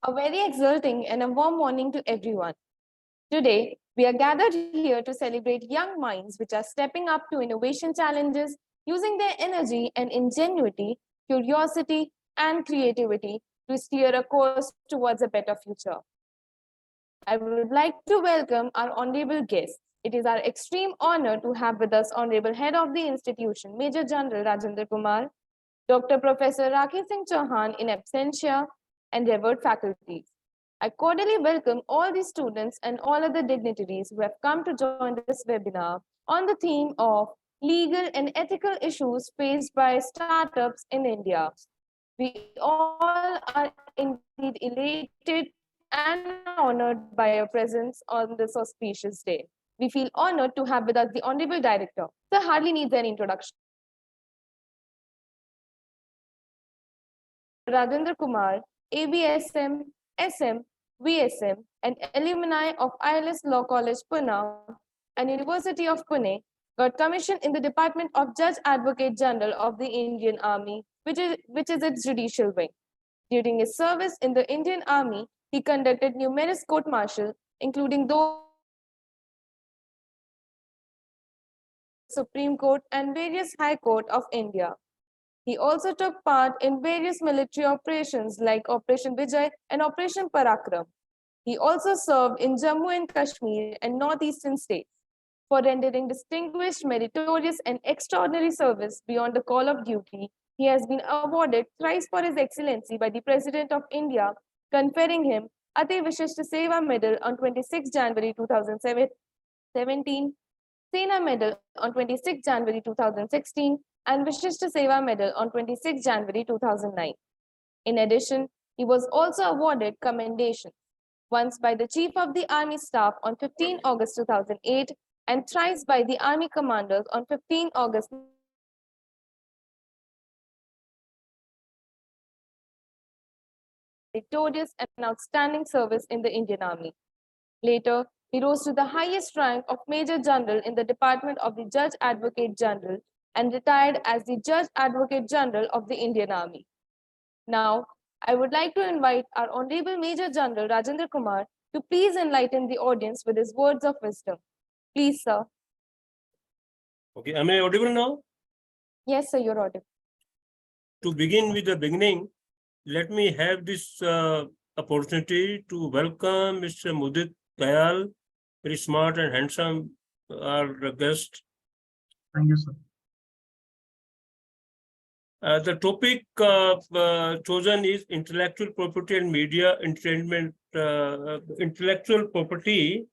A very exulting and a warm morning to everyone. Today, we are gathered here to celebrate young minds which are stepping up to innovation challenges using their energy and ingenuity, curiosity, and creativity to steer a course towards a better future. I would like to welcome our honorable guests. It is our extreme honor to have with us Honorable Head of the institution, Major General Rajendra Kumar, Dr. Professor Rakhi Singh Chauhan in absentia, and revered faculty. I cordially welcome all the students and all other dignitaries who have come to join this webinar on the theme of legal and ethical issues faced by startups in India. We all are indeed elated and honored by your presence on this auspicious day. We feel honored to have with us the Honorable Director. Sir hardly needs an introduction. Dr. Rajendra Kumar, ABSM, SM, VSM, and alumni of ILS Law College, Pune and University of Pune, got commissioned in the Department of Judge Advocate General of the Indian Army, which is its judicial wing. During his service in the Indian Army, he conducted numerous court-martial, including those of the Supreme Court and various High Court of India. He also took part in various military operations like Operation Vijay and Operation Parakram. He also served in Jammu and Kashmir and northeastern states. For rendering distinguished, meritorious, and extraordinary service beyond the call of duty, he has been awarded thrice for his excellency by the President of India, conferring him Ati Vishishta Seva Medal on 26 January 2017, Sena Medal on 26 January 2016, and Vishishta Seva Medal on 26 January 2009. In addition, he was also awarded commendations, once by the Chief of the Army Staff on 15 August 2008 and thrice by the Army Commanders on 15 August 1990, meritorious and outstanding service in the Indian Army. Later, he rose to the highest rank of Major General in the Department of the Judge Advocate General and retired as the Judge Advocate General of the Indian Army. Now, I would like to invite our Honorable Major General Rajendra Kumar to please enlighten the audience with his words of wisdom. Please, sir. Okay, am I audible now? Yes, sir, you're audible. To begin with the beginning, let me have this opportunity to welcome Mr. Mudit Dayal, very smart and handsome, our guest. Thank you, sir. The topic chosen is intellectual property and media entertainment, intellectual property,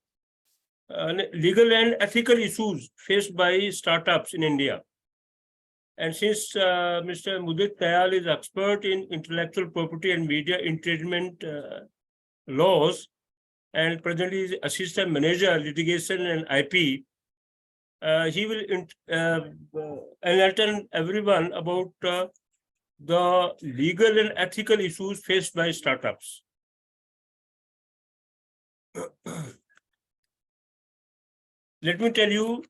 legal and ethical issues faced by startups in India. And since Mr. Mudit Dayal is expert in intellectual property and media entertainment laws, and presently is Assistant Manager, Litigation and IP, he will enlighten everyone about the legal and ethical issues faced by startups. Let me tell you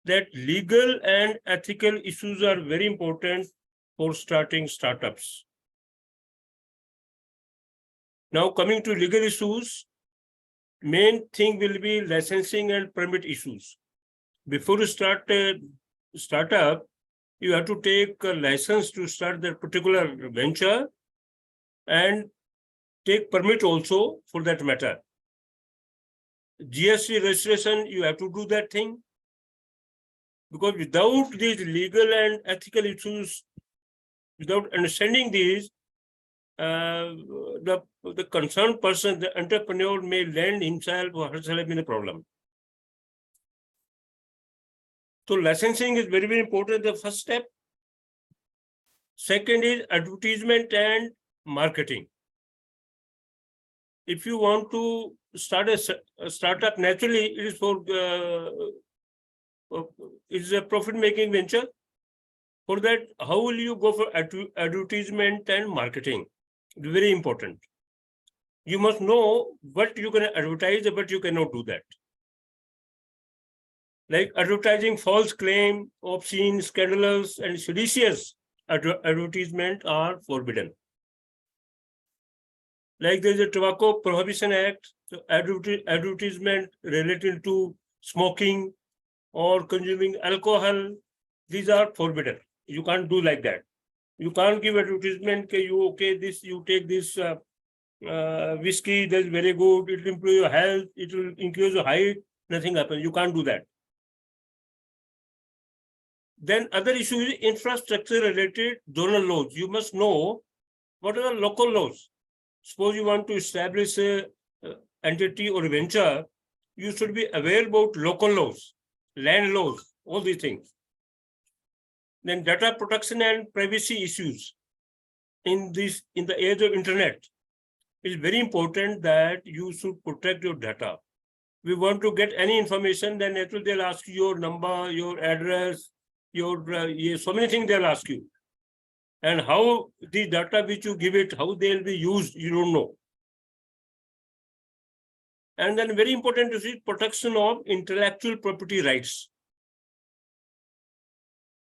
that legal and ethical issues are very important for starting startups. Now, coming to legal issues, main thing will be licensing and permit issues. Before you start a startup, you have to take a license to start that particular venture and take permit also for that matter. GST registration, you have to do that thing. Because without these legal and ethical issues, without understanding these, the concerned person, the entrepreneur, may land himself or herself in a problem. So licensing is very, very important, the first step. Second is advertisement and marketing. If you want to start a startup, naturally it is for it's a profit-making venture. For that, how will you go for advertisement and marketing? It's very important. You must know what you can advertise, but you cannot do that. Like advertising false claim, obscene, scandalous, and seditious advertisement are forbidden. Like there is a Tobacco Prohibition Act, so advertisement related to smoking or consuming alcohol, these are forbidden. You can't do like that. You can't give advertisement, you take this whiskey, that's very good, it will improve your health, it will increase your height, nothing happens. You can't do that. Then other issue is infrastructure related zonal laws. You must know what are the local laws. Suppose you want to establish a entity or a venture, you should be aware about local laws, land laws, all these things. Then data protection and privacy issues in the age of internet. It's very important that you should protect your data. We want to get any information, then naturally they'll ask you your number, your address, so many things they'll ask you. And how the data which you give it, how they'll be used, you don't know. And then very important to see protection of intellectual property rights.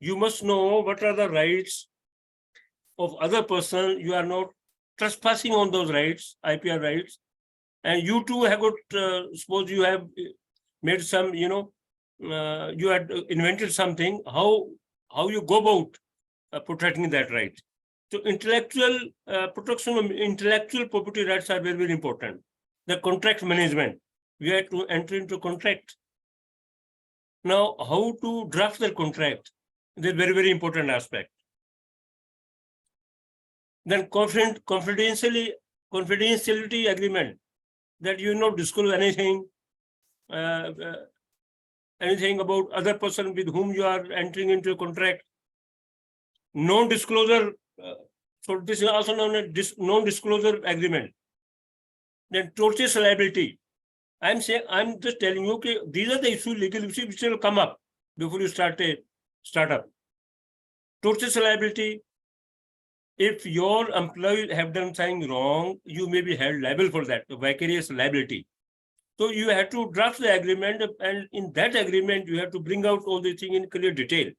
You must know what are the rights of other person. You are not trespassing on those rights, IPR rights. And you too have got, suppose you have made some, you had invented something, how you go about protecting that right. So intellectual protection of intellectual property rights are very, very important. The contract management, we have to enter into contract. Now, how to draft the contract is a very, very important aspect. Then confidentiality agreement, that you not disclose anything about other person with whom you are entering into a contract. Non-disclosure, so this is also known as non-disclosure agreement. Then tortious liability. I'm just telling you, okay, these are the issues, legal issues which will come up before you start a startup. Tortious liability. If your employees have done something wrong, you may be held liable for that, vicarious liability. So you have to draft the agreement, and in that agreement, you have to bring out all the things in clear detail.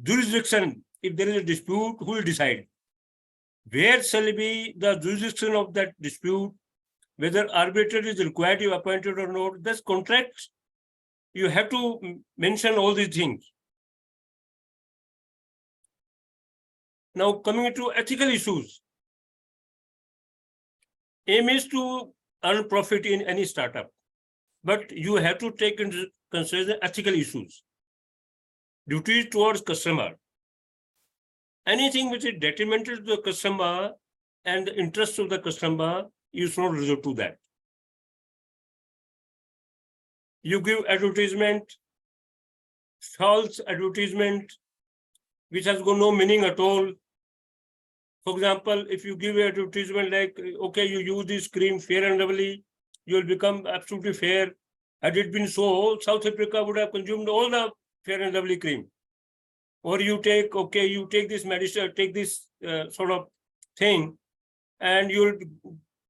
Jurisdiction, if there is a dispute, who will decide? Where shall be the jurisdiction of that dispute? Whether arbitrator is required to be appointed or not. This contract, you have to mention all these things. Now coming to ethical issues. Aim is to earn profit in any startup, but you have to take into consideration ethical issues. Duties towards customer. Anything which is detrimental to the customer and the interest of the customer, you should not resort to that. You give advertisement, false advertisement, which has got no meaning at all. For example, if you give an advertisement like, okay, you use this cream Fair and Lovely, you will become absolutely fair. Had it been so, South Africa would have consumed all the Fair and Lovely cream. Or you take this medicine, take this sort of thing, and you'll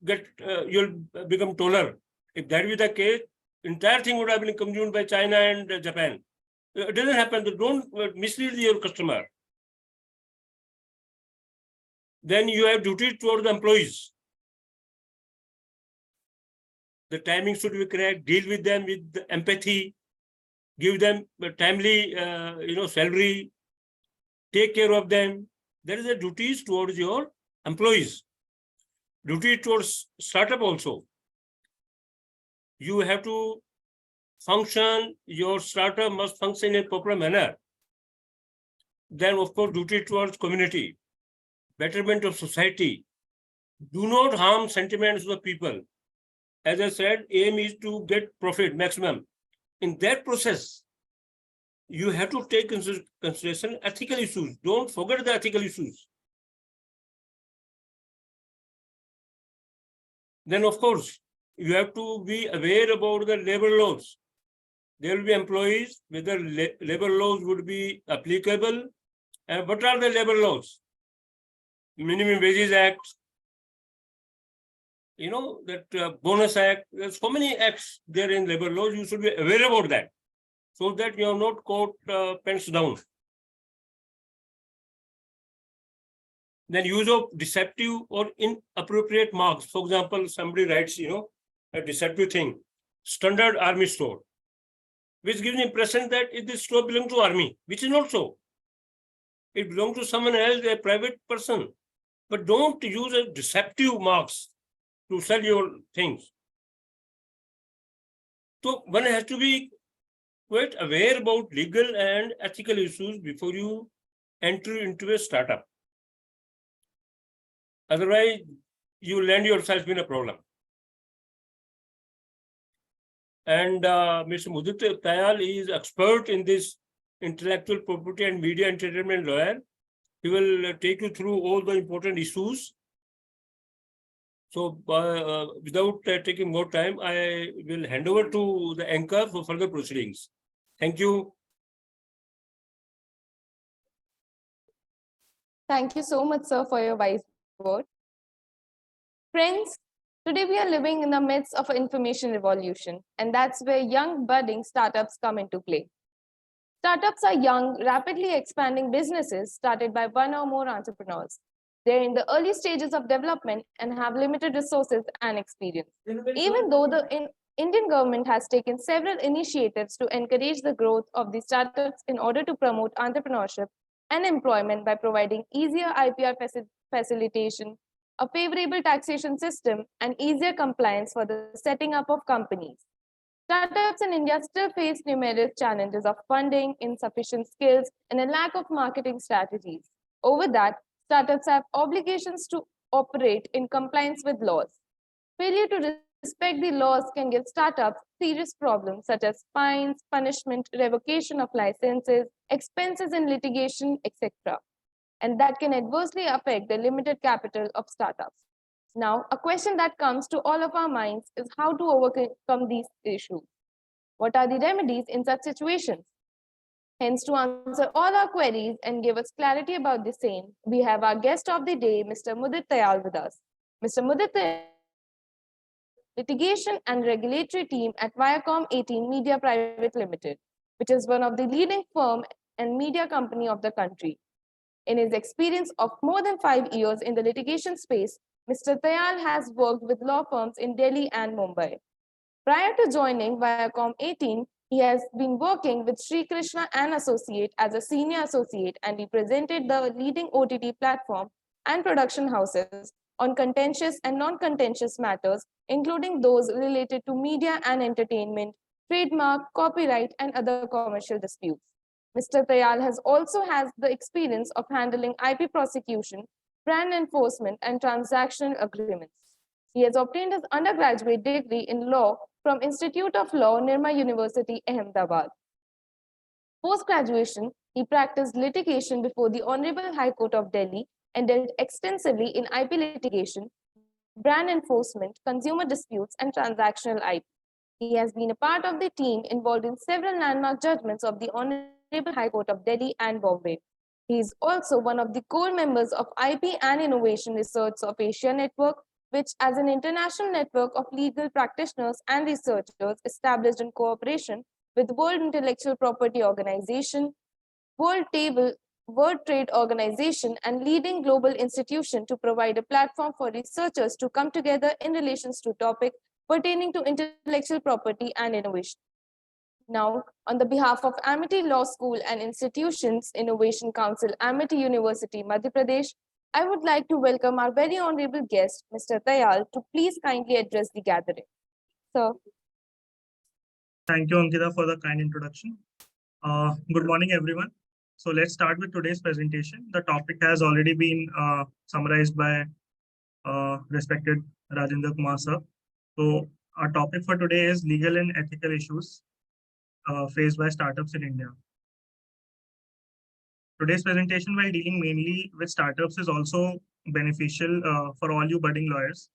become taller. If that be the case, entire thing would have been consumed by China and Japan. It doesn't happen. Don't mislead your customer. Then you have duty toward the employees. The timing should be correct. Deal with them with empathy. Give them a timely, salary. Take care of them. There is a duties towards your employees. Duty towards startup also. You have to function. Your startup must function in a proper manner. Then, of course, duty towards community. Betterment of society. Do not harm sentiments of the people. As I said, aim is to get profit maximum. In that process, you have to take into consideration ethical issues. Don't forget the ethical issues. Then, of course, you have to be aware about the labor laws. There will be employees, whether labor laws would be applicable. And what are the labor laws? Minimum Wages Act, that Bonus Act. There's so many acts there in labor laws. You should be aware about that, so that you are not caught pants down. Then use of deceptive or inappropriate marks. For example, somebody writes, a deceptive thing, Standard Army Store, which gives the impression that this store belongs to army, which is not so. It belongs to someone else, a private person. But don't use a deceptive marks to sell your things. So one has to be quite aware about legal and ethical issues before you enter into a startup. Otherwise, you land yourself in a problem. And Mr. Mudit Tayal is expert in this intellectual property and media entertainment lawyer. He will take you through all the important issues. So without taking more time, I will hand over to the anchor for further proceedings. Thank you. Thank you so much, sir, for your wise word. Friends, today we are living in the midst of an information revolution, and that's where young budding startups come into play. Startups are young, rapidly expanding businesses started by one or more entrepreneurs. They're in the early stages of development and have limited resources and experience. Even though the Indian government has taken several initiatives to encourage the growth of the startups in order to promote entrepreneurship and employment by providing easier IPR facilitation, a favorable taxation system, and easier compliance for the setting up of companies. Startups in India still face numerous challenges of funding, insufficient skills, and a lack of marketing strategies. Over that, startups have obligations to operate in compliance with laws. Failure to respect the laws can give startups serious problems such as fines, punishment, revocation of licenses, expenses in litigation, etc. And that can adversely affect the limited capital of startups. Now, a question that comes to all of our minds is how to overcome these issues. What are the remedies in such situations? Hence, to answer all our queries and give us clarity about the same, we have our guest of the day, Mr. Mudit Tayal, with us. Mr. Mudit Tayal, litigation and regulatory team at Viacom 18 Media Private Limited, which is one of the leading firm and media company of the country. In his experience of more than 5 years in the litigation space, Mr. Tayal has worked with law firms in Delhi and Mumbai. Prior to joining Viacom 18, he has been working with Sri Krishna and Associate as a senior associate and represented the leading OTT platform and production houses on contentious and non-contentious matters, including those related to media and entertainment, trademark, copyright, and other commercial disputes. Mr. Tayal also has the experience of handling IP prosecution, brand enforcement, and transactional agreements. He has obtained his undergraduate degree in law from Institute of Law, Nirma University, Ahmedabad. Post-graduation, he practiced litigation before the Honorable High Court of Delhi and dealt extensively in IP litigation, brand enforcement, consumer disputes, and transactional IP. He has been a part of the team involved in several landmark judgments of the Honorable High Court of Delhi and Bombay. He is also one of the core members of IP and Innovation Research of Asia Network, which as an international network of legal practitioners and researchers established in cooperation with World Intellectual Property Organization, World Trade Organization, and leading global institution to provide a platform for researchers to come together in relations to topics pertaining to intellectual property and innovation. Now, on the behalf of Amity Law School and Institutions Innovation Council, Amity University, Madhya Pradesh, I would like to welcome our very honorable guest, Mr. Tayal, to please kindly address the gathering. Sir. Thank you, Ankita, for the kind introduction. Good morning, everyone. So let's start with today's presentation. The topic has already been summarized by respected Rajendra Kumar sir. So our topic for today is legal and ethical issues faced by startups in India. Today's presentation, while dealing mainly with startups, is also beneficial for all you budding lawyers,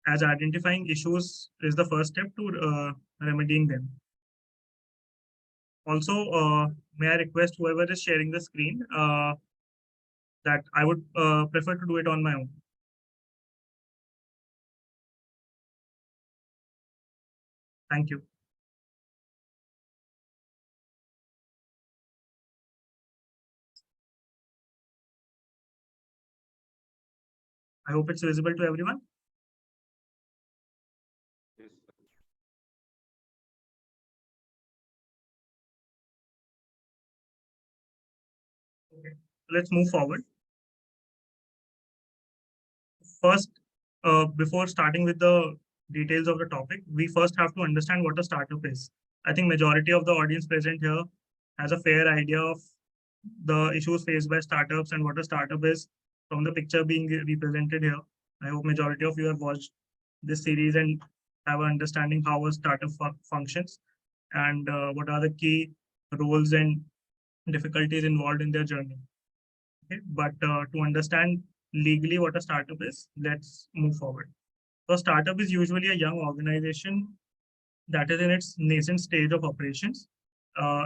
as identifying issues is the first step to remedying them. Also, may I request whoever is sharing the screen that I would prefer to do it on my own. Thank you. I hope it's visible to everyone. Okay, let's move forward. First, before starting with the details of the topic, we first have to understand what a startup is. I think majority of the audience present here has a fair idea of the issues faced by startups and what a startup is from the picture being represented here. I hope majority of you have watched this series and have an understanding how a startup functions and what are the key roles and difficulties involved in their journey. Okay, but to understand legally what a startup is, let's move forward. So a startup is usually a young organization that is in its nascent stage of operations.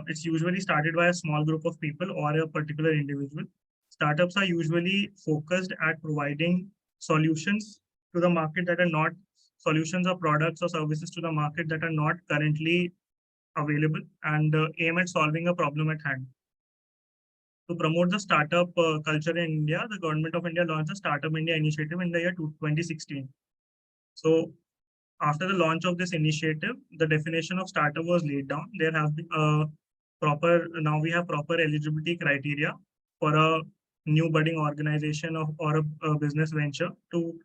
It's usually started by a small group of people or a particular individual. Startups are usually focused at providing solutions to the market that are not solutions or products or services to the market that are not currently available and aim at solving a problem at hand. To promote the startup culture in India, the government of India launched the Startup India initiative in the year 2016. So after the launch of this initiative, the definition of startup was laid down. There have been now we have proper eligibility criteria for a new budding organization or a business venture to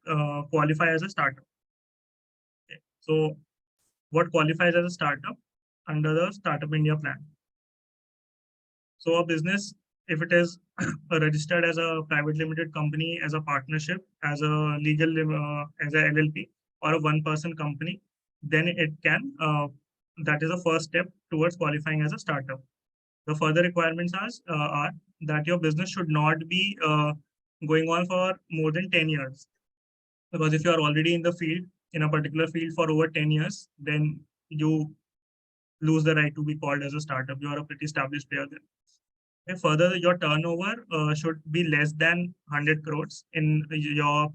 qualify as a startup. Okay. So what qualifies as a startup under the Startup India plan? So a business, if it is registered as a private limited company, as a partnership, as a legal, as a LLP, or a one-person company, then it can, that is the first step towards qualifying as a startup. The further requirements are that your business should not be going on for more than 10 years. Because if you are already in the field, in a particular field for over 10 years, then you lose the right to be called as a startup. You are a pretty established player then. Okay, further, your turnover should be less than 100 crores in your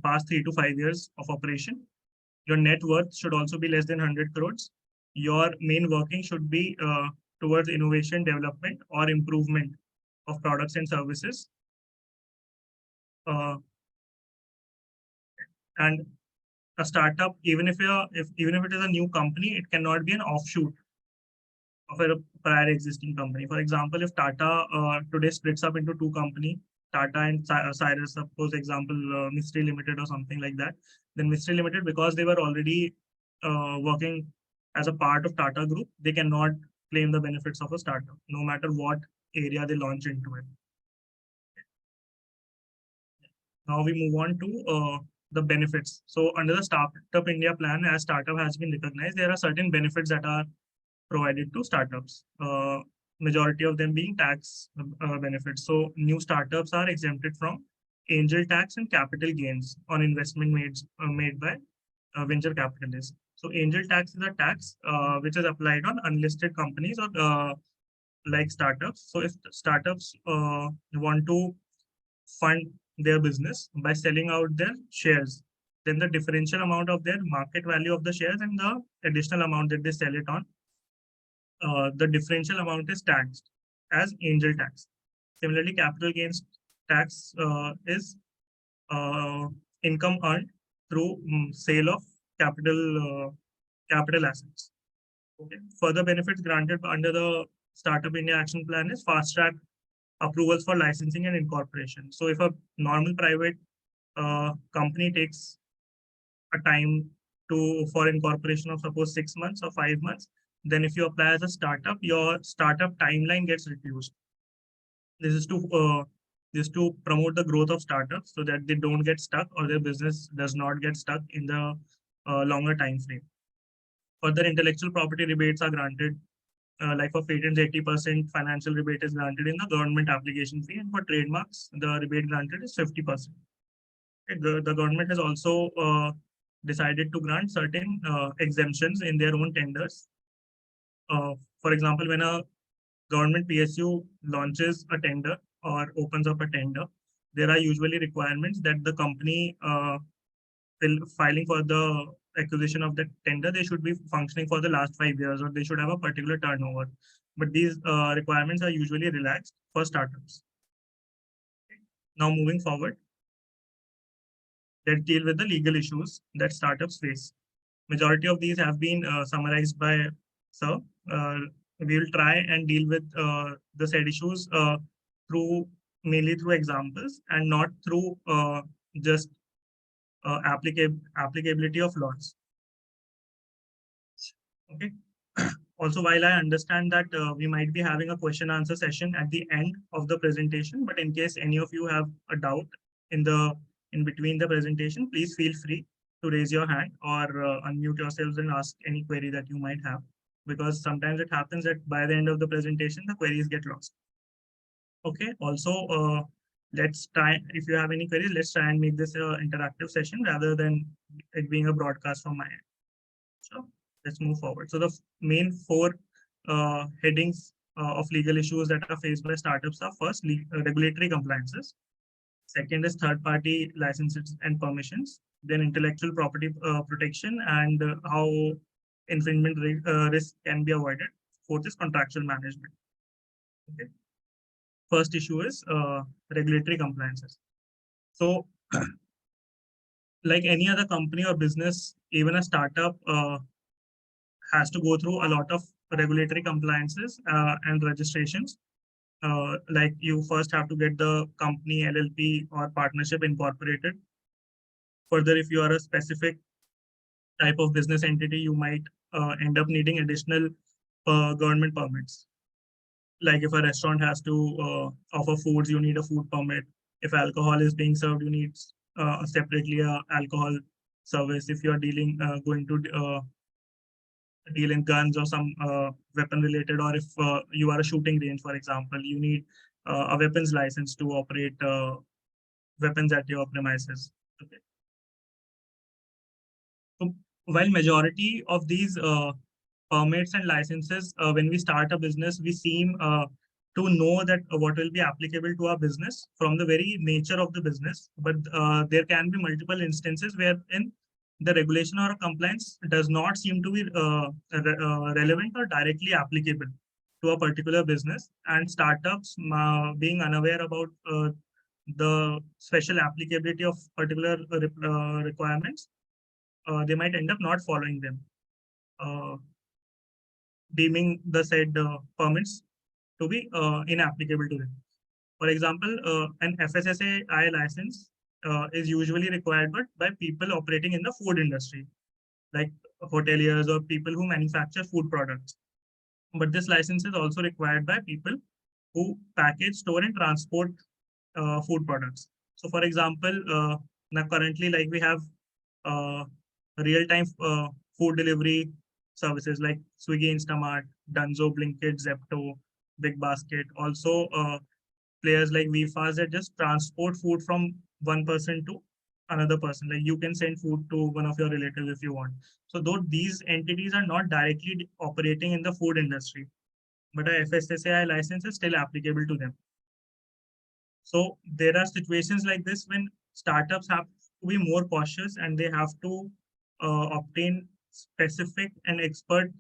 past 3 to 5 years of operation. Your net worth should also be less than 100 crores. Your main working should be towards innovation, development, or improvement of products and services. And a startup, even if it is a new company, it cannot be an offshoot of a prior existing company. For example, if Tata today splits up into two companies, Tata and Cyrus, suppose example, Mistry Limited or something like that, then Mistry Limited, because they were already working as a part of Tata Group, they cannot claim the benefits of a startup, no matter what area they launch into it. Now we move on to the benefits. So under the Startup India plan, as startup has been recognized, there are certain benefits that are provided to startups. Majority of them being tax benefits. So new startups are exempted from angel tax and capital gains on investment made by venture capitalists. So angel tax is a tax which is applied on unlisted companies or like startups. So if startups want to fund their business by selling out their shares, then the differential amount of their market value of the shares and the additional amount that they sell it on, the differential amount is taxed as angel tax. Similarly, capital gains tax is income earned through sale of capital assets. Okay. Further benefits granted under the Startup India Action Plan is fast track approvals for licensing and incorporation. So if a normal private company takes a time for incorporation of suppose 6 months or 5 months, then if you apply as a startup, your startup timeline gets reduced. This is to promote the growth of startups so that they don't get stuck or their business does not get stuck in the longer time frame. Further, intellectual property rebates are granted. Like for patents, 80% financial rebate is granted in the government application fee, and for trademarks, the rebate granted is 50%. Okay, the government has also decided to grant certain exemptions in their own tenders. For example, when a government PSU launches a tender or opens up a tender, there are usually requirements that the company filing for the acquisition of the tender, they should be functioning for the last 5 years or they should have a particular turnover. But these requirements are usually relaxed for startups. Now moving forward. that deal with the legal issues that startups face. Majority of these have been summarized by Sir. We will try and deal with the said issues mainly through examples and not through just applicability of laws. Okay. Also, while I understand that we might be having a question answer session at the end of the presentation, but in case any of you have a doubt in between the presentation, please feel free to raise your hand or unmute yourselves and ask any query that you might have, because sometimes it happens that by the end of the presentation, the queries get lost. Okay. Also, let's try, if you have any queries, let's try and make this an interactive session rather than it being a broadcast from my end. So let's move forward. So the main four headings of legal issues that are faced by startups are: first, regulatory compliances. Second is third-party licenses and permissions. Then intellectual property protection and how infringement risk can be avoided. Fourth is contractual management. Okay. First issue is regulatory compliances. So like any other company or business, even a startup has to go through a lot of regulatory compliances and registrations. Like you first have to get the company, LLP or partnership incorporated. Further, if you are a specific type of business entity, you might end up needing additional government permits. Like if a restaurant has to offer foods, you need a food permit. If alcohol is being served, you need separately a alcohol service. If you are going to deal in guns or some weapon related, or if you are a shooting range, for example, you need a weapons license to operate weapons at your premises. Okay. So while majority of these permits and licenses, when we start a business, we seem to know that what will be applicable to our business from the very nature of the business. But there can be multiple instances wherein the regulation or compliance does not seem to be relevant or directly applicable to a particular business, and startups being unaware about the special applicability of particular requirements, they might end up not following them, deeming the said permits to be inapplicable to them. For example, an FSSAI license is usually required by people operating in the food industry, like hoteliers or people who manufacture food products. But this license is also required by people who package, store, and transport food products. So, for example, now currently, like we have real-time food delivery services like Swiggy, Instamart, Dunzo, Blinkit, Zepto, Big Basket. Also, players like VFast that just transport food from one person to another person. Like you can send food to one of your relatives if you want. So though these entities are not directly operating in the food industry, but a FSSAI license is still applicable to them. So there are situations like this when startups have to be more cautious and they have to obtain specific and expert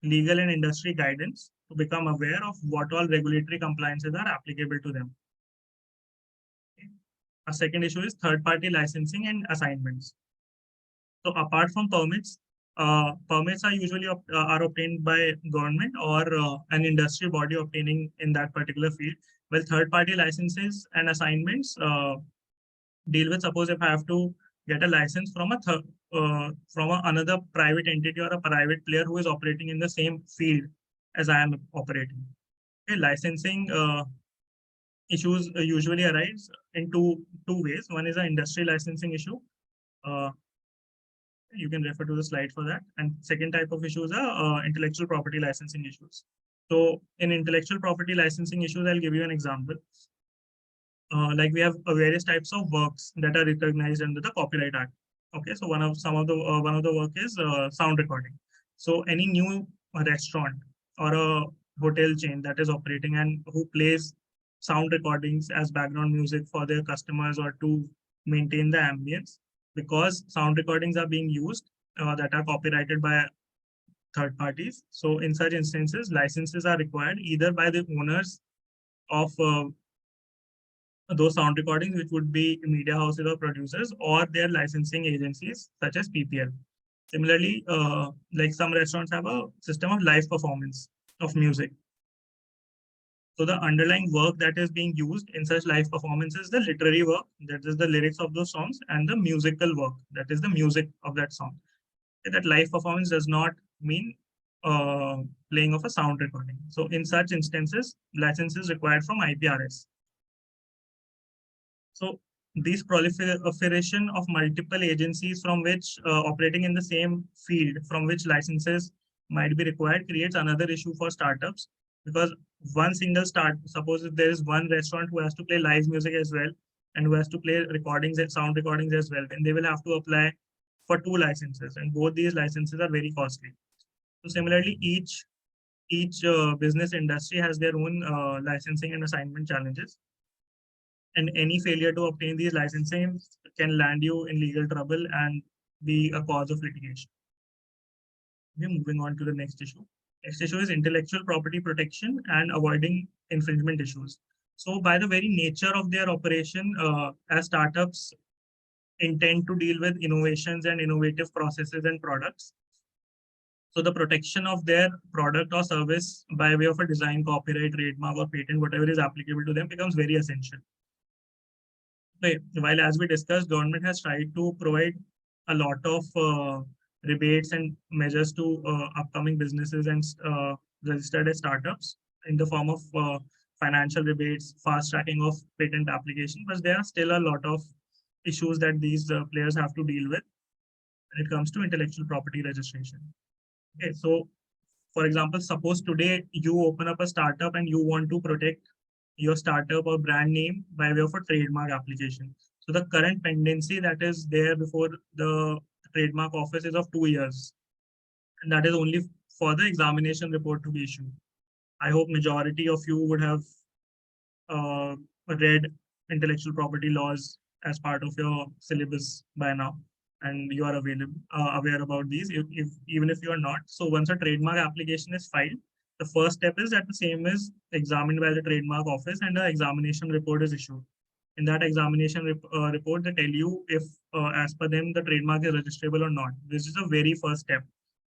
legal and industry guidance to become aware of what all regulatory compliances are applicable to them. Okay. A second issue is third-party licensing and assignments. So apart from permits, permits are usually are obtained by government or an industry body obtaining in that particular field. Well, third-party licenses and assignments deal with, suppose if I have to get a license from another private entity or a private player who is operating in the same field as I am operating. Okay, licensing issues usually arise in two ways. One is an industry licensing issue. You can refer to the slide for that. And second type of issues are intellectual property licensing issues. So in intellectual property licensing issues, I'll give you an example. Like we have various types of works that are recognized under the Copyright Act. Okay, so one of the work is sound recording. So any new restaurant or a hotel chain that is operating and who plays sound recordings as background music for their customers or to maintain the ambience, because sound recordings are being used that are copyrighted by third parties. So in such instances, licenses are required either by the owners of those sound recordings, which would be media houses or producers or their licensing agencies, such as PPL. Similarly, like some restaurants have a system of live performance of music. So the underlying work that is being used in such live performances is the literary work, that is the lyrics of those songs, and the musical work, that is the music of that song. That live performance does not mean playing of a sound recording. So in such instances, licenses required from IPRS. So these proliferation of multiple agencies from which operating in the same field from which licenses might be required creates another issue for startups, because one single suppose if there is one restaurant who has to play live music as well and who has to play recordings and sound recordings as well, then they will have to apply for 2 licenses, and both these licenses are very costly. So similarly, each business industry has their own licensing and assignment challenges, and any failure to obtain these licensing can land you in legal trouble and be a cause of litigation. Okay, moving on to the next issue. Next issue is intellectual property protection and avoiding infringement issues. So by the very nature of their operation, as startups intend to deal with innovations and innovative processes and products, so the protection of their product or service by way of a design, copyright, trademark, or patent, whatever is applicable to them, becomes very essential. Okay, while as we discussed, government has tried to provide a lot of rebates and measures to upcoming businesses and registered as startups in the form of financial rebates, fast tracking of patent application, but there are still a lot of issues that these players have to deal with when it comes to intellectual property registration. Okay, so for example, suppose today you open up a startup and you want to protect your startup or brand name by way of a trademark application. So the current pendency that is there before the trademark office is of 2 years. And that is only for the examination report to be issued. I hope majority of you would have read intellectual property laws as part of your syllabus by now, and you are aware about these, even if you are not. So once a trademark application is filed, the first step is that the same is examined by the trademark office and an examination report is issued. In that examination report, they tell you if, as per them, the trademark is registrable or not. This is a very first step.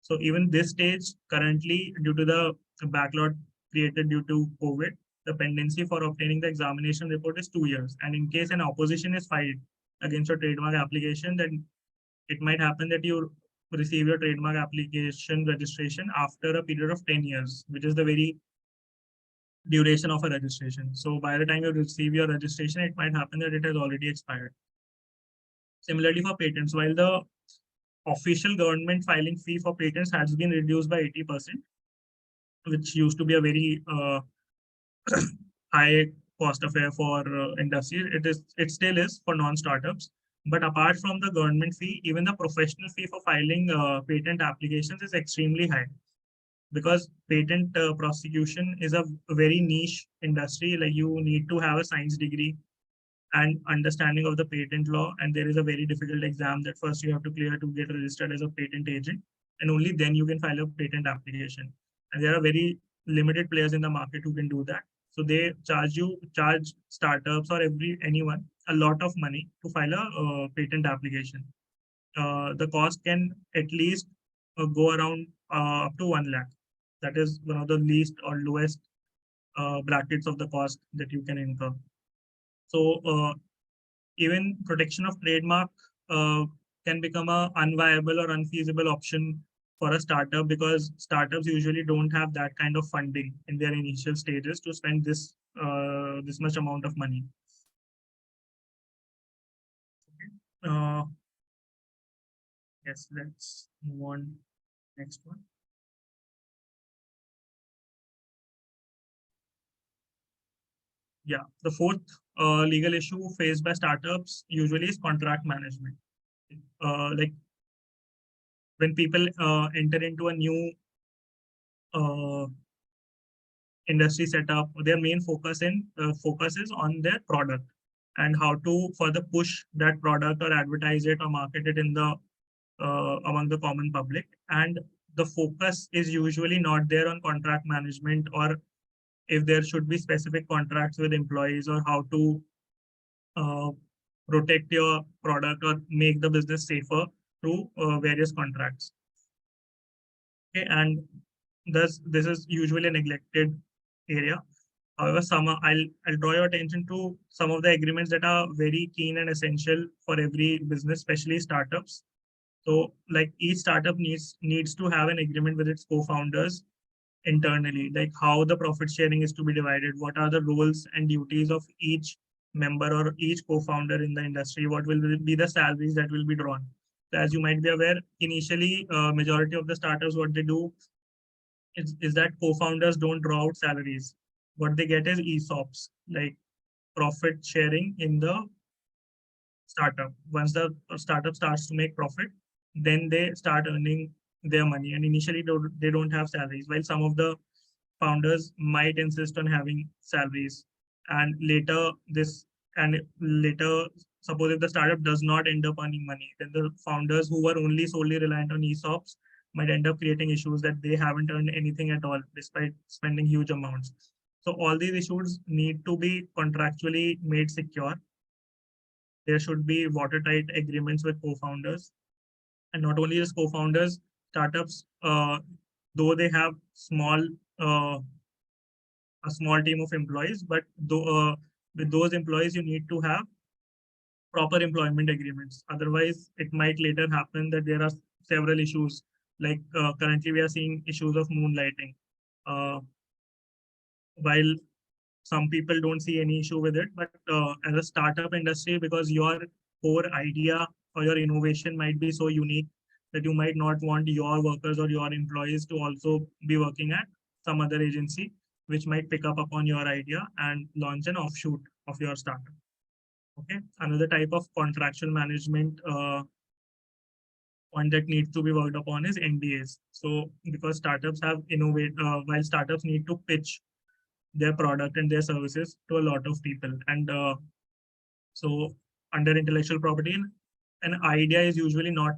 So even this stage, currently, due to the backlog created due to COVID, the pendency for obtaining the examination report is 2 years. And in case an opposition is filed against your trademark application, then it might happen that you receive your trademark application registration after a period of 10 years, which is the very duration of a registration. So by the time you receive your registration, it might happen that it has already expired. Similarly for patents, while the official government filing fee for patents has been reduced by 80%, which used to be a very high cost affair for industry, it still is for non-startups. But apart from the government fee, even the professional fee for filing patent applications is extremely high, because patent prosecution is a very niche industry. Like you need to have a science degree and understanding of the patent law, and there is a very difficult exam that first you have to clear to get registered as a patent agent, and only then you can file a patent application. And there are very limited players in the market who can do that. So they charge startups or anyone a lot of money to file a patent application. The cost can at least go around up to 1 lakh. That is one of the least or lowest brackets of the cost that you can incur. So even protection of trademark can become a unviable or unfeasible option for a startup, because startups usually don't have that kind of funding in their initial stages to spend this much amount of money. Yes, let's move on. Next one. Yeah, the fourth legal issue faced by startups usually is contract management. Like when people enter into a new industry setup, their main focus is on their product and how to further push that product or advertise it or market it in the among the common public. And the focus is usually not there on contract management, or if there should be specific contracts with employees, or how to protect your product or make the business safer through various contracts. Okay, and thus this is usually a neglected area. However, I'll draw your attention to some of the agreements that are very keen and essential for every business, especially startups. So, like each startup needs to have an agreement with its co-founders internally, like how the profit sharing is to be divided, what are the roles and duties of each member or each co-founder in the industry, what will be the salaries that will be drawn. So as you might be aware, initially, majority of the startups, what they do is that co-founders don't draw out salaries. What they get is ESOPs, like profit sharing in the startup. Once the startup starts to make profit, then they start earning their money. And initially, they don't have salaries, while some of the founders might insist on having salaries. And later, suppose if the startup does not end up earning money, then the founders who were only solely reliant on ESOPs might end up creating issues that they haven't earned anything at all, despite spending huge amounts. So all these issues need to be contractually made secure. There should be watertight agreements with co-founders, and not only just co-founders, startups, though they have a small team of employees, but with those employees, you need to have proper employment agreements. Otherwise, it might later happen that there are several issues. Like currently, we are seeing issues of moonlighting. While some people don't see any issue with it, but as a startup industry, because your core idea or your innovation might be so unique that you might not want your workers or your employees to also be working at some other agency, which might pick up upon your idea and launch an offshoot of your startup. Okay, another type of contractual management one that needs to be worked upon is NDAs. So because startups have while startups need to pitch their product and their services to a lot of people, and so under intellectual property, an idea is usually not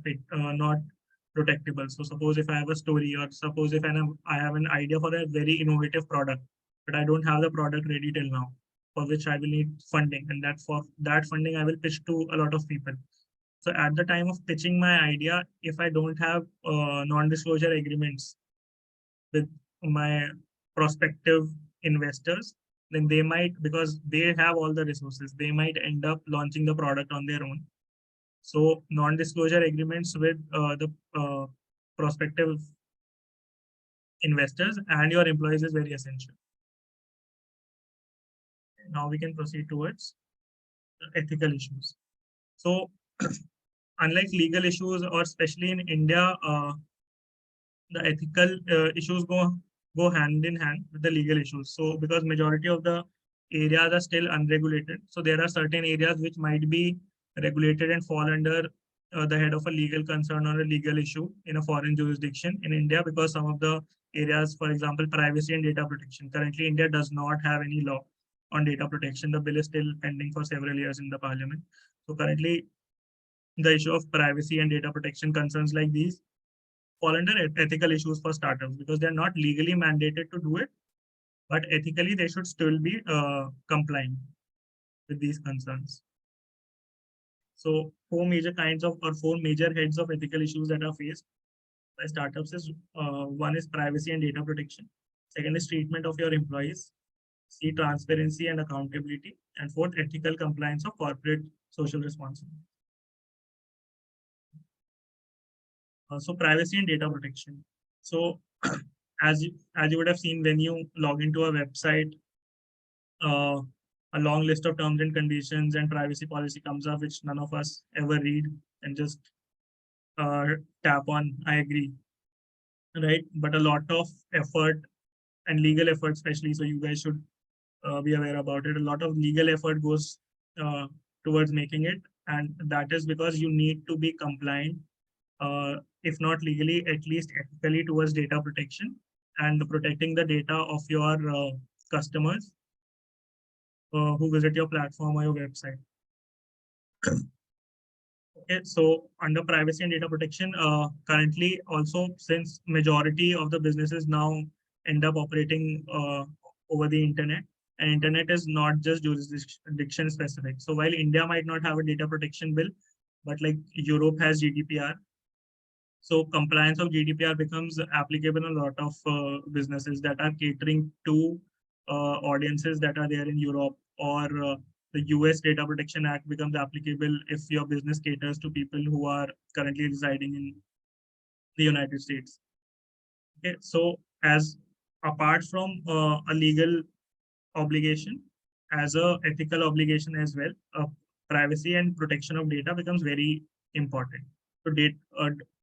protectable. So suppose if I have a story, or suppose if I have an idea for a very innovative product, but I don't have the product ready till now, for which I will need funding, and for that funding I will pitch to a lot of people. So at the time of pitching my idea, if I don't have non-disclosure agreements with my prospective investors, then they might, because they have all the resources, they might end up launching the product on their own. So non-disclosure agreements with the prospective investors and your employees is very essential. Now we can proceed towards ethical issues. So unlike legal issues, or especially in India, the ethical issues go hand in hand with the legal issues. So because majority of the areas are still unregulated, so there are certain areas which might be regulated and fall under the head of a legal concern or a legal issue in a foreign jurisdiction in India, because some of the areas, for example, privacy and data protection. Currently, India does not have any law on data protection. The bill is still pending for several years in the parliament. So currently, the issue of privacy and data protection concerns like these fall under ethical issues for startups, because they're not legally mandated to do it, but ethically they should still be complying with these concerns. So four major heads of ethical issues that are faced by startups is one is privacy and data protection. Second is treatment of your employees. C, transparency and accountability. And fourth, ethical compliance of corporate social responsibility. So privacy and data protection. So as you would have seen when you log into a website, a long list of terms and conditions and privacy policy comes up, which none of us ever read and just tap on, I agree, right? But a lot of effort and legal effort, especially, so you guys should be aware about it. A lot of legal effort goes towards making it, and that is because you need to be compliant, if not legally, at least ethically, towards data protection and protecting the data of your customers who visit your platform or your website. Okay, so under privacy and data protection, currently also, since majority of the businesses now end up operating over the internet, and internet is not just jurisdiction specific. So while India might not have a data protection bill, but like Europe has GDPR, so compliance of GDPR becomes applicable in a lot of businesses that are catering to audiences that are there in Europe, or the US Data Protection Act becomes applicable if your business caters to people who are currently residing in the United States. Okay, so as apart from a legal obligation, as a ethical obligation as well, privacy and protection of data becomes very important. So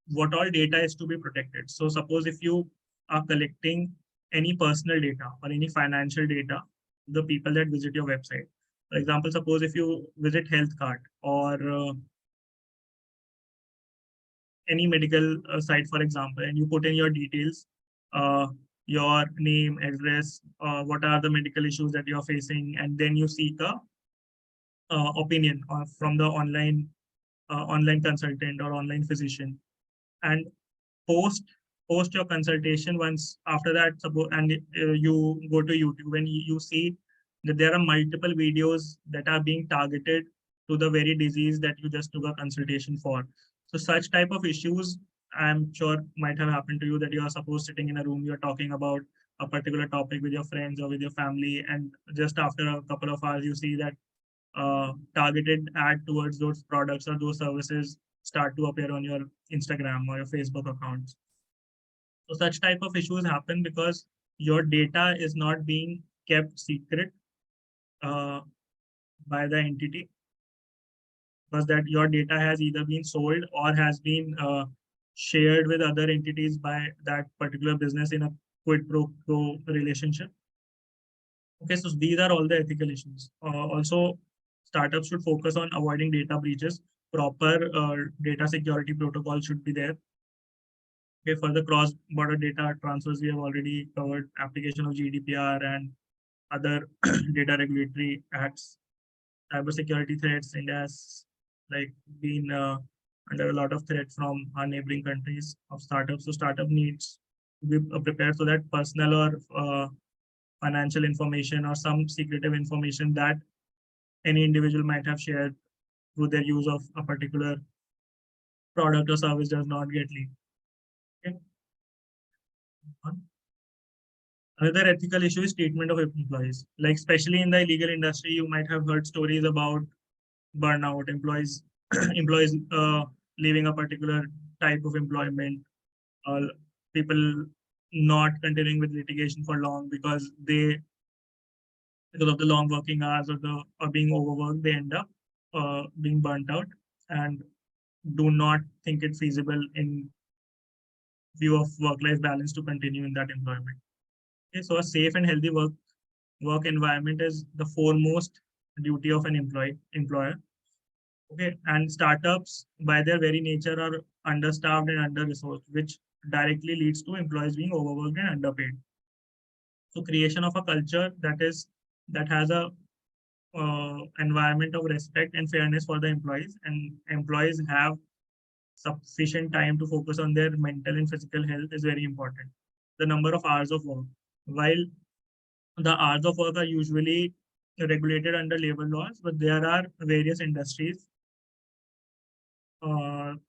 what all data is to be protected. So suppose if you are collecting any personal data or any financial data, the people that visit your website. For example, suppose if you visit Health Card or any medical site, for example, and you put in your details, your name, address, what are the medical issues that you're facing, and then you seek a opinion from the online consultant or online physician, and post your consultation. Once after that, suppose, and you go to YouTube and you see that there are multiple videos that are being targeted to the very disease that you just took a consultation for. So such type of issues, I'm sure might have happened to you, that you are supposed sitting in a room, you're talking about a particular topic with your friends or with your family, and just after a couple of hours, you see that targeted ad towards those products or those services start to appear on your Instagram or your Facebook accounts. So such type of issues happen because your data is not being kept secret by the entity, because that your data has either been sold or has been shared with other entities by that particular business in a quid pro quo relationship. Okay, so these are all the ethical issues. Also, startups should focus on avoiding data breaches. Proper data security protocol should be there. Okay, for the cross-border data transfers, we have already covered application of GDPR and other data regulatory acts. Cybersecurity threats, India has like been under a lot of threat from our neighboring countries of startups. So startup needs to be prepared so that personal or financial information or some secretive information that any individual might have shared through their use of a particular product or service does not get leaked. Okay. Another ethical issue is treatment of employees. Like especially in the illegal industry, you might have heard stories about burnout, employees leaving a particular type of employment, people not continuing with litigation for long because of the long working hours or being overworked, they end up being burnt out and do not think it feasible in view of work-life balance to continue in that employment. Okay, so a safe and healthy work environment is the foremost duty of an employer. Okay, and startups by their very nature are understaffed and under-resourced, which directly leads to employees being overworked and underpaid. So creation of a culture that has a environment of respect and fairness for the employees, and employees have sufficient time to focus on their mental and physical health is very important. The number of hours of work, while the hours of work are usually regulated under labor laws, but there are various industries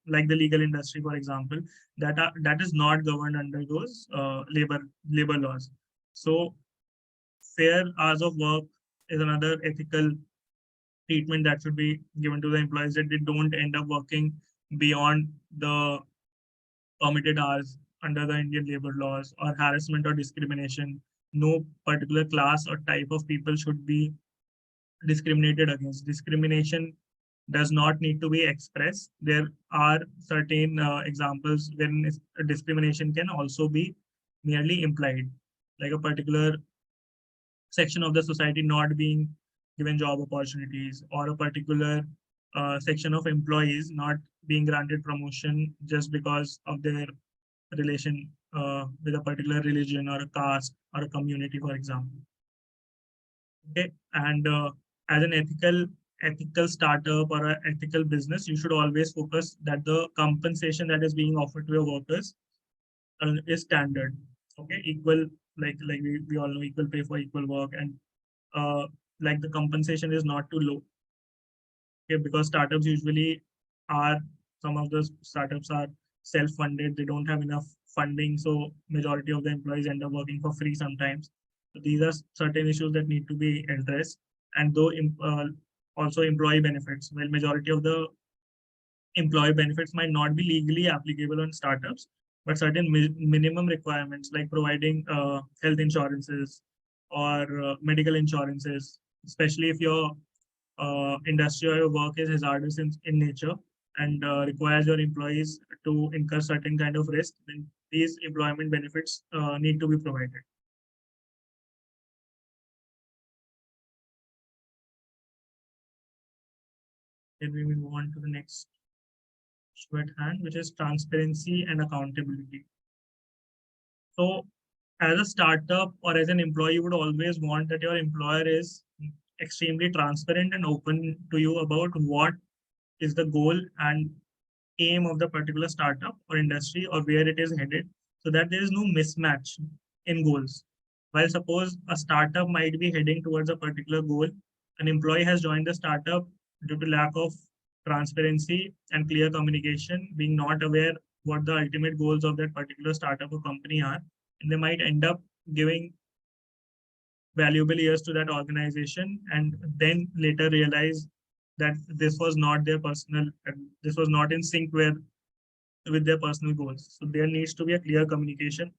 like the legal industry, for example, that is not governed under those labor laws. So fair hours of work is another ethical treatment that should be given to the employees, that they don't end up working beyond the permitted hours under the Indian labor laws, or harassment or discrimination. No particular class or type of people should be discriminated against. Discrimination does not need to be expressed. There are certain examples when discrimination can also be merely implied, like a particular section of the society not being given job opportunities, or a particular section of employees not being granted promotion just because of their relation with a particular religion or a caste or a community, for example. Okay, and as an ethical startup or an ethical business, you should always focus that the compensation that is being offered to your workers is standard. Okay, equal, like we all know, equal pay for equal work, and like the compensation is not too low. Okay, because startups usually are, some of the startups are self-funded, they don't have enough funding, so majority of the employees end up working for free sometimes. So these are certain issues that need to be addressed. And also employee benefits, well, majority of the employee benefits might not be legally applicable on startups, but certain minimum requirements like providing health insurances or medical insurances, especially if your industry or your work is hazardous in nature and requires your employees to incur certain kind of risk, then these employment benefits need to be provided. Then we will move on to the next issue at hand, which is transparency and accountability. So as a startup or as an employee, you would always want that your employer is extremely transparent and open to you about what is the goal and aim of the particular startup or industry or where it is headed, so that there is no mismatch in goals. While suppose a startup might be heading towards a particular goal, an employee has joined the startup due to lack of transparency and clear communication, being not aware what the ultimate goals of that particular startup or company are, and they might end up giving valuable years to that organization and then later realize that this was not their personal, this was not in sync with their personal goals. So there needs to be a clear communication,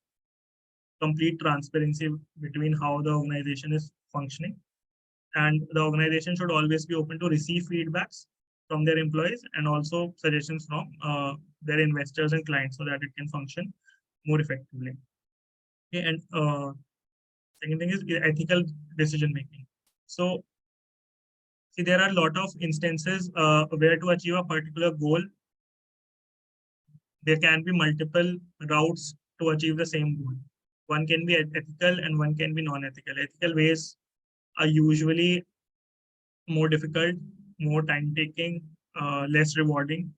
complete transparency between how the organization is functioning. And the organization should always be open to receive feedbacks from their employees and also suggestions from their investors and clients so that it can function more effectively. Okay, and second thing is ethical decision making. So see, there are a lot of instances where to achieve a particular goal, there can be multiple routes to achieve the same goal. One can be ethical and one can be non-ethical. Ethical ways are usually more difficult, more time-taking, less rewarding.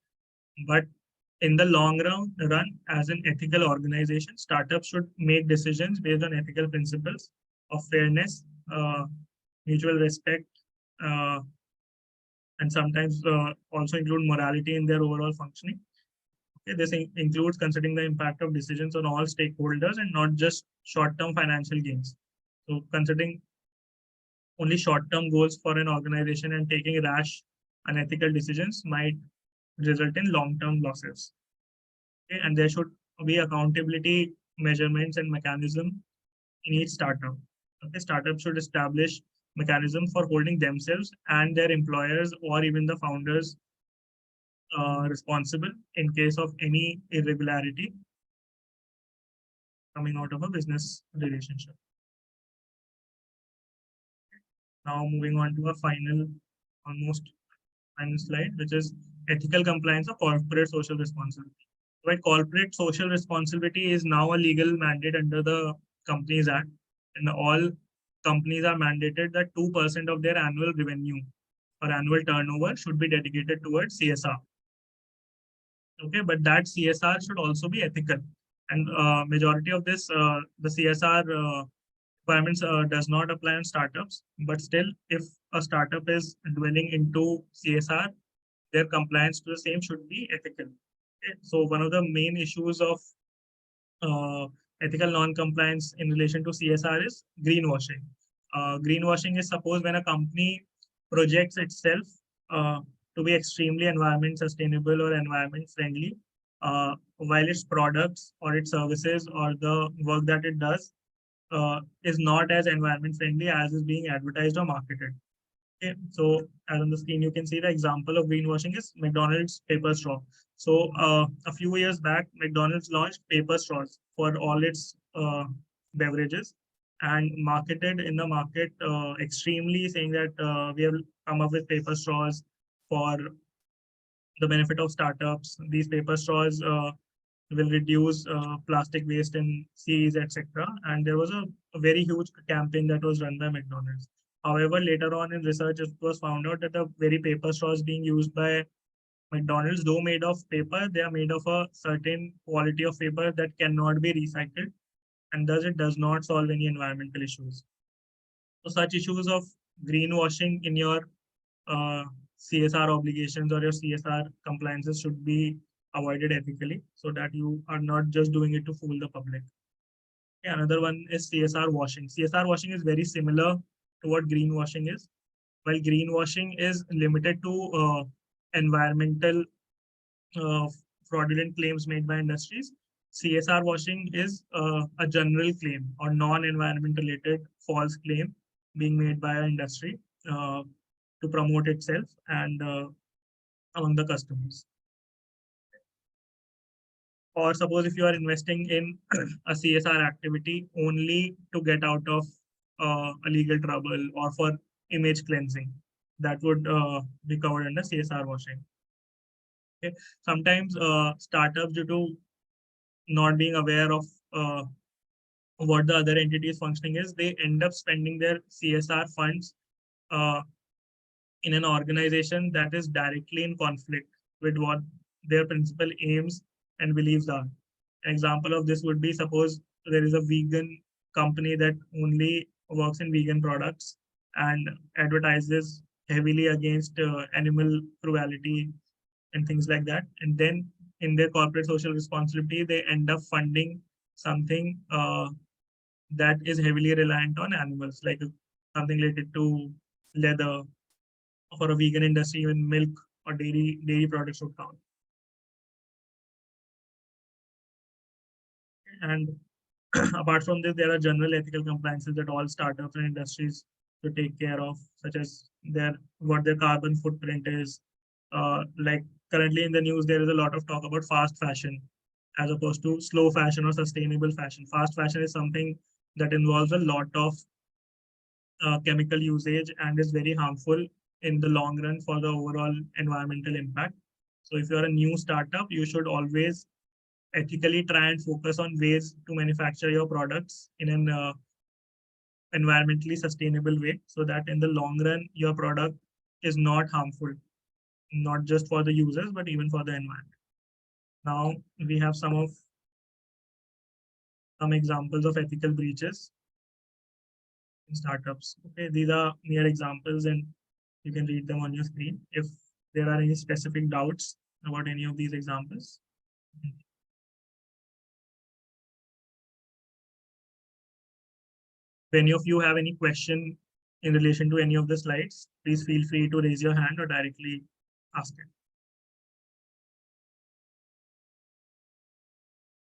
But in the long run, as an ethical organization, startups should make decisions based on ethical principles of fairness, mutual respect, and sometimes also include morality in their overall functioning. Okay, this includes considering the impact of decisions on all stakeholders and not just short-term financial gains. So considering only short-term goals for an organization and taking rash, unethical decisions might result in long-term losses. Okay, and there should be accountability measurements and mechanism in each startup. Okay, startups should establish mechanisms for holding themselves and their employers or even the founders responsible in case of any irregularity coming out of a business relationship. Now moving on to a almost final slide, which is ethical compliance of corporate social responsibility. Right, corporate social responsibility is now a legal mandate under the Companies Act, and all companies are mandated that 2% of their annual revenue or annual turnover should be dedicated towards CSR. Okay, but that CSR should also be ethical, and majority of this, the CSR requirements does not apply on startups, but still, if a startup is dwelling into CSR, their compliance to the same should be ethical. Okay? So one of the main issues of ethical non-compliance in relation to CSR is greenwashing. Greenwashing is suppose when a company projects itself to be extremely environment sustainable or environment friendly, while its products or its services or the work that it does is not as environment friendly as is being advertised or marketed. Okay, so as on the screen, you can see the example of greenwashing is McDonald's paper straw. So a few years back, McDonald's launched paper straws for all its beverages and marketed in the market extremely, saying that we have come up with paper straws for the benefit of startups. These paper straws will reduce plastic waste in seas, etc. And there was a very huge campaign that was run by McDonald's. However, later on in research, it was found out that the very paper straws being used by McDonald's, though made of paper, they are made of a certain quality of paper that cannot be recycled, and thus it does not solve any environmental issues. So such issues of greenwashing in your CSR obligations or your CSR compliances should be avoided ethically, so that you are not just doing it to fool the public. Okay, another one is CSR washing. CSR washing is very similar to what greenwashing is. While greenwashing is limited to environmental uh, fraudulent claims made by industries, CSR washing is a general claim or non-environment related false claim being made by an industry to promote itself and among the customers. Or suppose if you are investing in a CSR activity only to get out of a legal trouble or for image cleansing, that would be covered under CSR washing. Okay. Sometimes startups, due to not being aware of what the other entity is functioning is, they end up spending their CSR funds uh, in an organization that is directly in conflict with what their principal aims and beliefs are. An example of this would be, suppose there is a vegan company that only works in vegan products and advertises heavily against animal cruelty and things like that. And then in their corporate social responsibility, they end up funding something that is heavily reliant on animals, like something related to leather. For a vegan industry, even milk or dairy products would count. And apart from this, there are general ethical compliances that all startups and industries to take care of, such as what their carbon footprint is. Like currently in the news, there is a lot of talk about fast fashion as opposed to slow fashion or sustainable fashion. Fast fashion is something that involves a lot of chemical usage and is very harmful in the long run for the overall environmental impact. So if you're a new startup, you should always ethically try and focus on ways to manufacture your products in an environmentally sustainable way, so that in the long run, your product is not harmful, not just for the users, but even for the environment. Now we have some examples of ethical breaches in startups. Okay, these are mere examples and you can read them on your screen. If there are any specific doubts about any of these examples. If any of you have any question in relation to any of the slides, please feel free to raise your hand or directly ask it.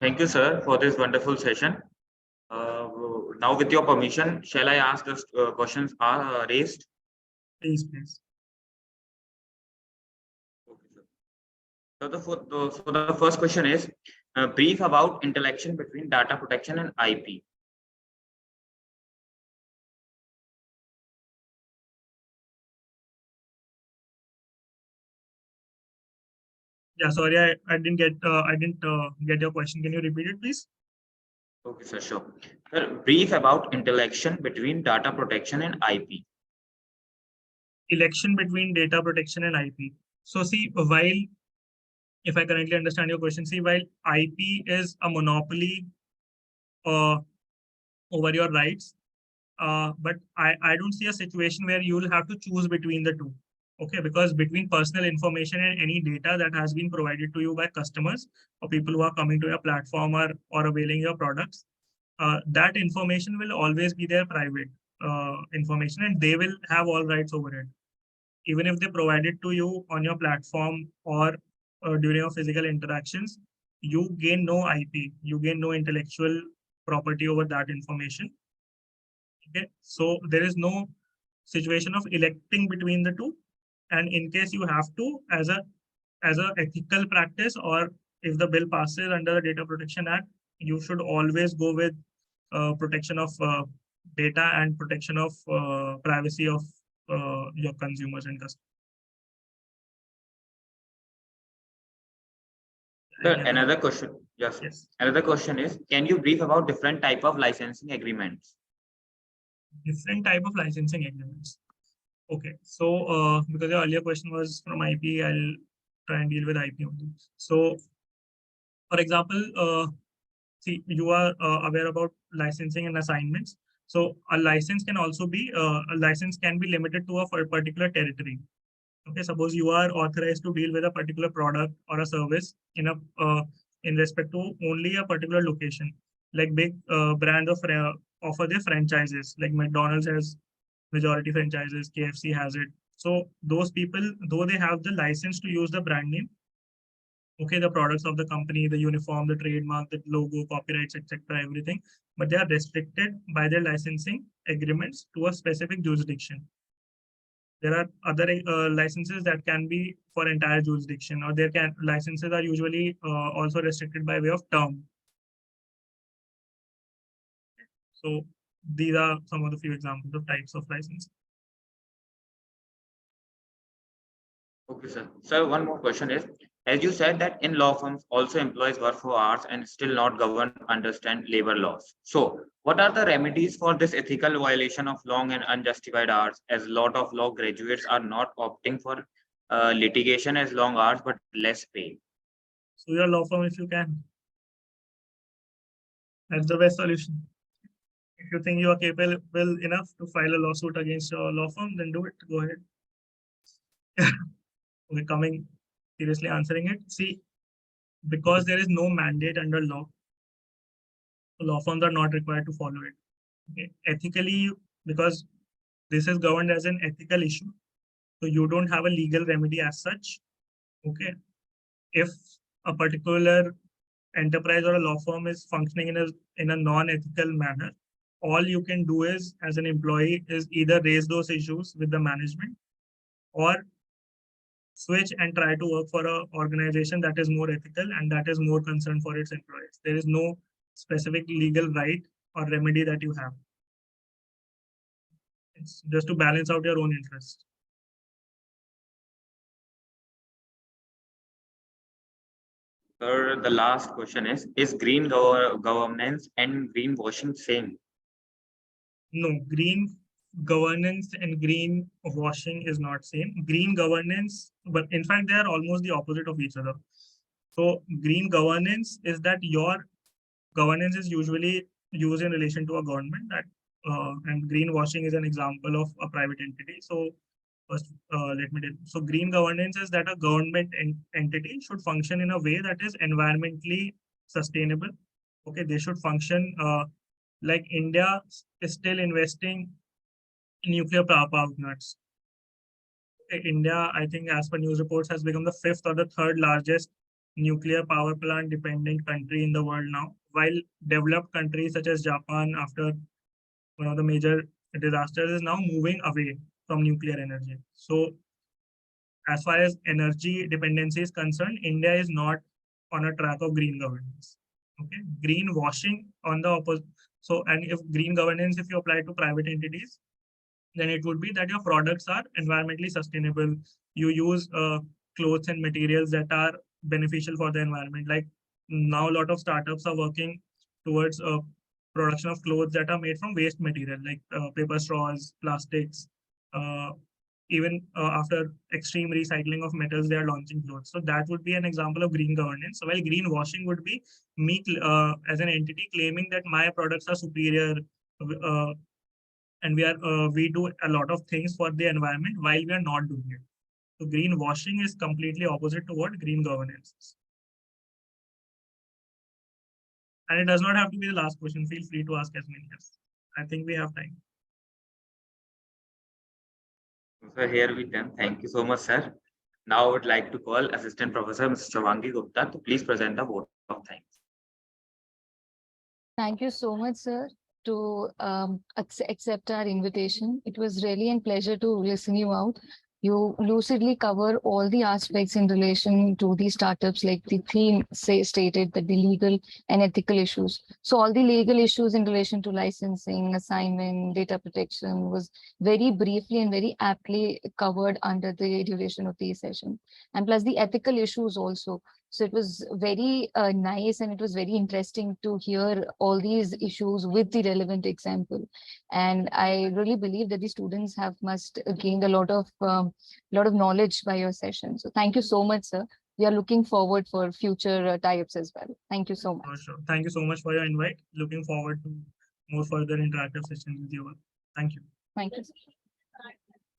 Thank you, sir, for this wonderful session. Now, with your permission, shall I ask the questions are raised? Please, please. Okay, sir. So the first question is brief about interaction between data protection and IP. Yeah, sorry, I didn't get your question. Can you repeat it, please? Okay, sir, sure. Sir, brief about interaction between data protection and IP. Election between data protection and IP. So see, while, if I correctly understand your question, see, while IP is a monopoly over your rights, but I don't see a situation where you will have to choose between the two. Okay, because between personal information and any data that has been provided to you by customers or people who are coming to your platform or availing your products, that information will always be their private information and they will have all rights over it. Even if they provide it to you on your platform or during your physical interactions, you gain no IP, you gain no intellectual property over that information. Okay, so there is no situation of electing between the two. And in case you have to, as a ethical practice, or if the bill passes under the Data Protection Act, you should always go with protection of data and protection of privacy of your consumers and customers. Sir, another question. Yes. Yes. Another question is, can you brief about different type of licensing agreements? Different type of licensing agreements. Okay, so because the earlier question was from IP, I'll try and deal with IP only. So, for example, see, you are aware about licensing and assignments. So a license can also be a license can be limited to a particular territory. Okay, suppose you are authorized to deal with a particular product or a service in respect to only a particular location. Like big brands offer their franchises, like McDonald's has majority franchises, KFC has it. So those people, though they have the license to use the brand name, okay, the products of the company, the uniform, the trademark, the logo, copyrights, etc., everything, but they are restricted by their licensing agreements to a specific jurisdiction. There are other licenses that can be for entire jurisdiction, or licenses are usually also restricted by way of term. So these are some of the few examples of types of license. Okay, sir. So one more question is, as you said that in law firms also employees work for hours and still not govern, understand labor laws. So what are the remedies for this ethical violation of long and unjustified hours, as a lot of law graduates are not opting for litigation as long hours but less pay? So your law firm, if you can, that's the best solution. If you think you are capable enough to file a lawsuit against your law firm, then do it. Go ahead. We're coming seriously answering it. See, because there is no mandate under law, law firms are not required to follow it. Okay. Ethically, because this is governed as an ethical issue, so you don't have a legal remedy as such. Okay. If a particular enterprise or a law firm is functioning in a non-ethical manner, all you can do is, as an employee, is either raise those issues with the management or switch and try to work for an organization that is more ethical and that is more concerned for its employees. There is no specific legal right or remedy that you have. It's just to balance out your own interests. Sir, the last question is green governance and greenwashing same? No, green governance and green washing is not same. Green governance, but in fact, they are almost the opposite of each other. So green governance is that your governance is usually used in relation to a government, that and greenwashing is an example of a private entity. So first, let me tell you. So green governance is that a government entity should function in a way that is environmentally sustainable. Okay, they should function like India is still investing in nuclear power plants. India, I think, as per news reports, has become the 5th or the 3rd largest nuclear power plant dependent country in the world now, while developed countries such as Japan, after one of the major disasters, is now moving away from nuclear energy. So as far as energy dependency is concerned, India is not on a track of green governance. Okay, greenwashing on the opposite. So, and if green governance, if you apply to private entities, then it would be that your products are environmentally sustainable. You use clothes and materials that are beneficial for the environment. Like now, a lot of startups are working towards production of clothes that are made from waste material, like paper straws, plastics. Even after extreme recycling of metals, they are launching clothes. So that would be an example of green governance. So while greenwashing would be me as an entity claiming that my products are superior, and we do a lot of things for the environment while we are not doing it. So greenwashing is completely opposite to what green governance is. And it does not have to be the last question. Feel free to ask as many as. I think we have time. So here we done. Thank you so much, sir. Now I would like to call Assistant Professor Mr. Shubhangi Gupta to please present the vote of thanks. Thank you so much, sir, to accept our invitation. It was really a pleasure to listen you out. You lucidly cover all the aspects in relation to the startups, like the theme stated that the legal and ethical issues. So all the legal issues in relation to licensing, assignment, data protection was very briefly and very aptly covered under the duration of the session. And plus the ethical issues also. So it was very nice, and it was very interesting to hear all these issues with the relevant example. And I really believe that the students must gained a lot of knowledge by your session. So thank you so much, sir. We are looking forward for future tie-ups as well. Thank you so much. Sure. Thank you so much for your invite. Looking forward to more further interactive sessions with you all. Thank you. Thank you.